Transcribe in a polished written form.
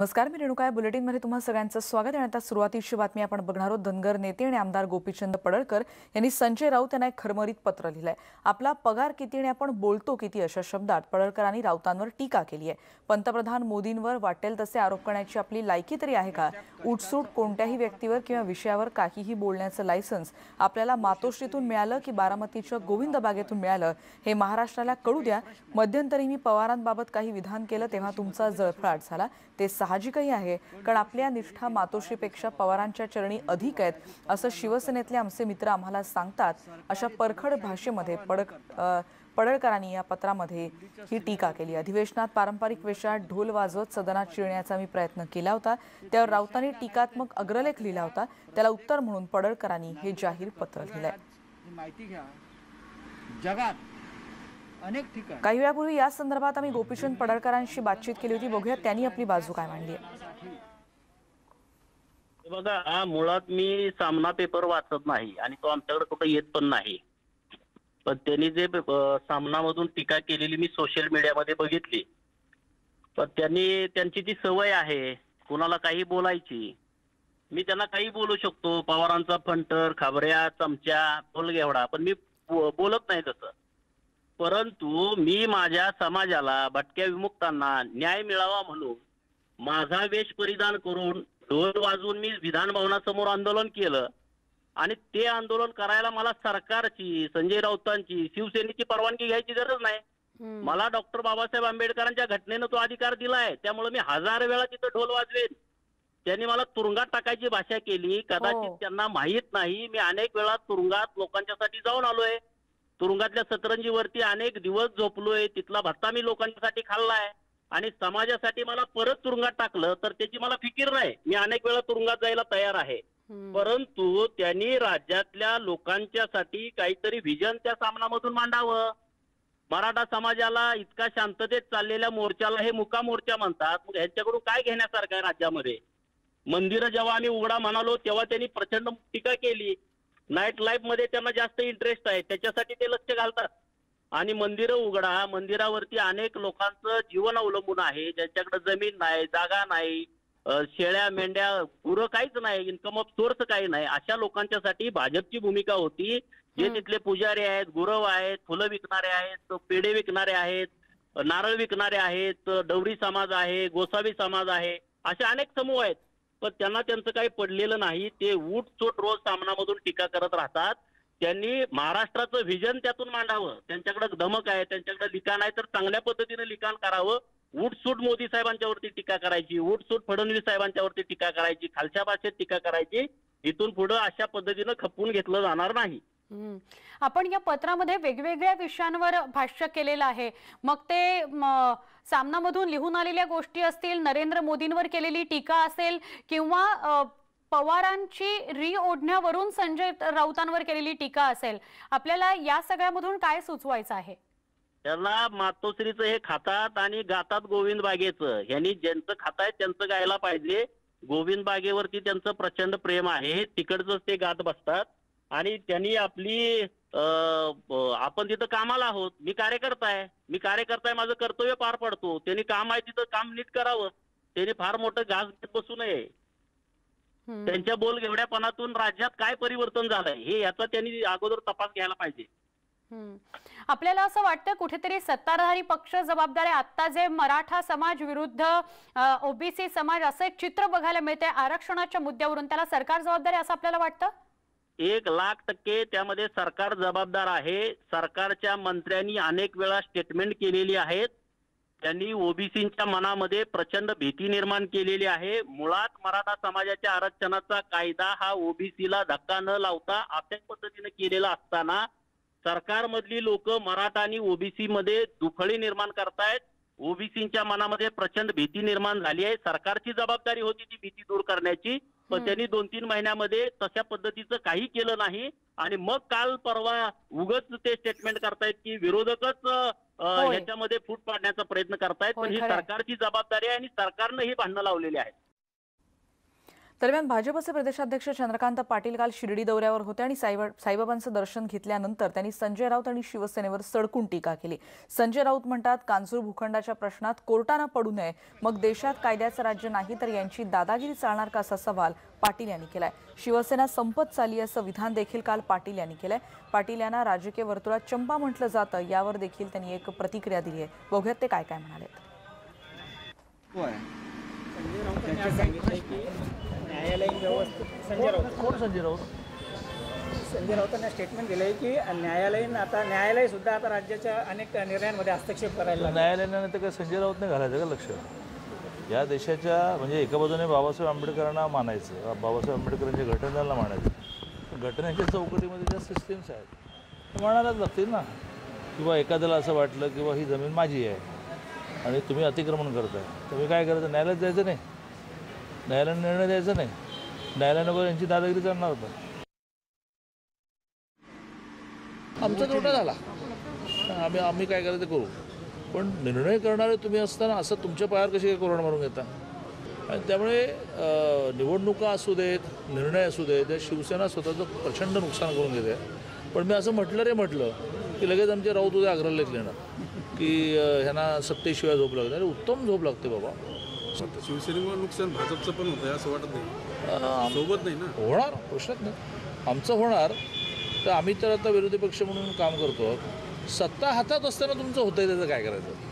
नमस्कार, मी रेणुका. बुलेटिनमध्ये तुम्हा सगळ्यांचं स्वागत आहे. आता सुरुवातीची बातमी आपण बघणार आहोत. धनगर नेते आणि आमदार गोपीचंद पडळकर यांनी संजय राऊत यांना एक खरमरीत पत्र लिहिलंय. आपला पगार किती आणि आपण बोलतो किती अशा शब्दात पडळकरांनी राऊतांवर टीका केली आहे. पंतप्रधान मोदींवर वाटेल तसे आरोप करण्याची आपली लायकी तरी आहे का? उठसूट कोणत्याही व्यक्तीवर किंवा विषयावर काहीही बोलण्याचं लायसन्स आपल्याला मातोश्रीतून मिळालं की बारामतीच्या गोविंद बागेतून मिळालं हे महाराष्ट्राला कळू द्या. मध्यंतरी मी पवारांबाबत काही विधान केलं तेव्हा तुमचा जळफळाट झाला. ते साहजिकही आहे, कारण आपल्या निष्ठा मातोश्रीपेक्षा पवारांच्या चरणी अधिक आहेत असं शिवसेनेतले आमचे मित्र आम्हाला सांगतात. अशा परखड भाषेमध्ये पडळकरांनी या पत्रामध्ये ही टीका केली. अधिवेशनात पारंपरिक वेशात ढोल वाजवत सदनात शिरण्याचा मी प्रयत्न केला होता. त्यावर राऊतांनी टीकात्मक अग्रलेख लिहिला होता. त्याला उत्तर म्हणून पडळकरांनी हे जाहीर पत्र लिहिलंय. काही वेळापूर्वी या संदर्भात आम्ही गोपीचंद पडळकरांशी बातचीत केली होती. बघूया त्यांनी आपली बाजू काय मांडली आहे. बघा, मुळात मी सामना पेपर वाचत नाही आणि तो आमच्याकडे कुठे येत पण नाही. पण त्यांनी जे सामनामधून टीका केलेली मी सोशल मीडियामध्ये बघितली. पण त्यांची ती सवय आहे कुणाला काही बोलायची. मी त्यांना काही बोलू शकतो, पवारांचा फंटर, खबऱ्या, चमचा, बोलगेवडा, पण मी बोलत नाही तसं. परंतु मी माझ्या समाजाला, भटक्या विमुक्तांना न्याय मिळावा म्हणून माझा वेश परिधान करून ढोल वाजवून मी विधान भवनासमोर आंदोलन केलं. आणि ते आंदोलन करायला मला सरकारची, संजय राऊतांची, शिवसेनेची परवानगी घ्यायची गरज नाही. मला डॉक्टर बाबासाहेब आंबेडकरांच्या घटनेनं तो अधिकार दिलाय. त्यामुळे मी 1000 वेळा तिथं ढोल वाजवेन. त्यांनी मला तुरुंगात टाकायची भाषा केली. कदाचित त्यांना माहीत नाही, मी अनेक वेळा तुरुंगात लोकांच्यासाठी जाऊन आलोय. तुरुंगातल्या सतरंजीवरती अनेक दिवस झोपलोय. तिथला भत्ता मी लोकांसाठी खाल्लाय. आणि समाजासाठी मला परत तुरुंगात टाकलं तर त्याची मला फिकीर नाही. मी अनेक वेळा तुरुंगात जायला तयार आहे. परंतु त्यांनी राज्यातल्या लोकांच्यासाठी काहीतरी व्हिजन त्या सामनामधून मांडावं. मराठा समाजाला इतका शांततेत चाललेल्या मोर्चाला हे मुका मोर्चा म्हणतात. मग ह्यांच्याकडून काय घेण्यासारखं आहे राज्यामध्ये? मंदिरं जेव्हा आम्ही उघडा म्हणालो तेव्हा त्यांनी प्रचंड टीका केली. नाईट लाईफ मध्ये त्यांना जास्त इंटरेस्ट आहे, त्याच्यासाठी ते लक्ष घालतात. आणि मंदिरं उघडा, मंदिरावरती अनेक लोकांचं जीवन अवलंबून आहे, ज्यांच्याकडे जमीन नाही, जागा नाही, शेळ्या, मेंढ्या, गुरं काहीच नाही, इन्कम ऑफ सोर्स काही नाही. अशा लोकांच्यासाठी भाजपची भूमिका होती. जे तिथले पुजारी आहेत, गुरव आहेत, फुलं विकणारे आहेत, पेढे विकणारे आहेत, नारळ विकणारे आहेत, डवरी समाज आहे, गोसावी समाज आहे, असे अनेक समूह आहेत. पण त्यांना त्यांचं काही पडलेलं नाही. ते उठसूट रोज सामनामधून टीका करत राहतात. त्यांनी महाराष्ट्राचं व्हिजन त्यातून मांडावं. त्यांच्याकडे धमक आहे, त्यांच्याकडे लिखाण आहे, तर चांगल्या पद्धतीने लिखाण करावं. उठसूट मोदी साहेबांच्यावरती टीका करायची, उठसूट फडणवीस साहेबांच्यावरती टीका करायची, खालच्या भाषेत टीका करायची. इथून पुढे अशा पद्धतीनं खपवून घेतलं जाणार नाही. आपण या पत्रामध्ये वेगवेगळ्या विषयांवर भाष्य केलेलं आहे. मग ते सामनामधून लिहून आलेल्या गोष्टी असतील, नरेंद्र मोदींवर केलेली टीका असेल, किंवा पवारांची री ओढण्यावरून संजय राऊतांवर केलेली टीका असेल, आपल्याला या सगळ्यामधून काय सुचवायचं आहे? त्यांना मातोश्रीचं हे खातात आणि गातात गोविंद बागेचं. यांनी ज्यांचं खातायत त्यांचं गायला पाहिजे. गोविंद बागेवरती त्यांचं प्रचंड प्रेम आहे, तिकडचंच ते गात बसतात. आणि त्यांनी आपली आपण तिथं कामाला आहोत, मी कार्यकर्ता आहे, माझं कर्तव्य पार पडतो. त्यांनी काम आहे तिथं काम नीट करावं. त्यांनी फार मोठं घास घेत बसू नये. त्यांच्या बोलगेवड्यापणातून राज्यात काय परिवर्तन झालंय हे याचा त्यांनी अगोदर तपास घ्यायला पाहिजे. आपल्याला असं वाटतं कुठेतरी सत्ताधारी पक्ष जबाबदार आहे. आता जे मराठा समाज विरुद्ध ओबीसी समाज असं एक चित्र बघायला मिळते आरक्षणाच्या मुद्द्यावरून, त्याला सरकार जबाबदार आहे असं आपल्याला वाटतं? 1,00,000% त्यामध्ये सरकार जबाबदार आहे. सरकारच्या मंत्र्यांनी अनेक वेळा स्टेटमेंट केलेली आहेत. त्यांनी ओबीसीच्या मनामध्ये प्रचंड भीती निर्माण केलेली आहे. मुळात मराठा समाजाच्या आरक्षणाचा कायदा हा ओबीसीला धक्का न लावता अशा पद्धतीने केलेला असताना सरकारमधली लोक मराठा आणि ओबीसी मध्ये दुफळी निर्माण करतायत. ओबीसीच्या मनामध्ये प्रचंड भीती निर्माण झाली आहे. सरकारची जबाबदारी होती ती भीती दूर करण्याची, पण त्यांनी 2-3 महिन्यामध्ये तशा पद्धतीचं काही केलं नाही. आणि मग काल परवा उगच ते स्टेटमेंट करतायत की विरोधकच ह्याच्यामध्ये फूट पाडण्याचा प्रयत्न करतायत. पण ही सरकारची जबाबदारी आहे आणि सरकारनं ही भांडणं लावलेली आहेत. दरम्यान भाजपचे प्रदेशाध्यक्ष चंद्रकांत पाटील काल शिर्डी दौऱ्यावर होते आणि साईबाबांचं दर्शन घेतल्यानंतर त्यांनी संजय राऊत आणि शिवसेनेवर सडकून टीका केली. संजय राऊत म्हणतात, कांजूर भूखंडाच्या प्रश्नात कोर्टानं पडू नये, मग देशात कायद्याचं राज्य नाही तर यांची दादागिरी चालणार का, असा सवाल पाटील यांनी केलाय. शिवसेना संपत चालली असं विधान देखील काल पाटील यांनी केलंय. पाटील यांना राजकीय वर्तुळात चंपा म्हटलं जातं, यावर देखील त्यांनी एक प्रतिक्रिया दिली आहे. बघूयात ते काय काय म्हणाले. न्यायालयीन व्यवस्था संजय राऊतांनी स्टेटमेंट दिलं आहे की न्यायालय सुद्धा आता राज्याच्या अनेक निर्णयांमध्ये हस्तक्षेप करायला लागले. न्यायालयाने तर काय संजय राऊतने घालायचं का लक्ष? या देशाच्या म्हणजे एका बाजूने बाबासाहेब आंबेडकरांना मानायचं, बाबासाहेब आंबेडकरांच्या घटनांना मानायचं. घटनेच्या चौकटीमध्ये ज्या सिस्टीम्स आहेत ते मानायलाच लागतील ना. किंवा एखाद्याला असं वाटलं किंवा ही जमीन माझी आहे आणि तुम्ही अतिक्रमण करताय, तुम्ही काय करायचं? न्यायालयात जायचं नाही, न्यायालयाने निर्णय द्यायचा नाही, न्यायालयानं यांची दादागिरी चालणार होतं. आमचा तोटा झाला, आम्ही काय करायचं करू, पण निर्णय करणारे तुम्ही असताना असं तुमच्या पायावर कशी काय कोरोना मारून घेता? आणि त्यामुळे निवडणुका असू देत, निर्णय असू देत, शिवसेना स्वतःचं प्रचंड नुकसान करून घेते. पण मी असं म्हटलं की लगेच आमचे राऊत उद्या आग्रहाला येणार की ह्यांना सत्तेशिवाय झोप लागते. अरे उत्तम झोप लागते बाबा. शिवसेनेमुळे नुकसान भाजपचं पण होतं असं वाटत नाही? सोबत नाही ना होणार, प्रश्नच नाही. आमचं होणार तर आम्ही तर आता विरोधी पक्ष म्हणून काम करतो. सत्ता हातात असताना तुमचं होतंय त्याचं काय करायचं?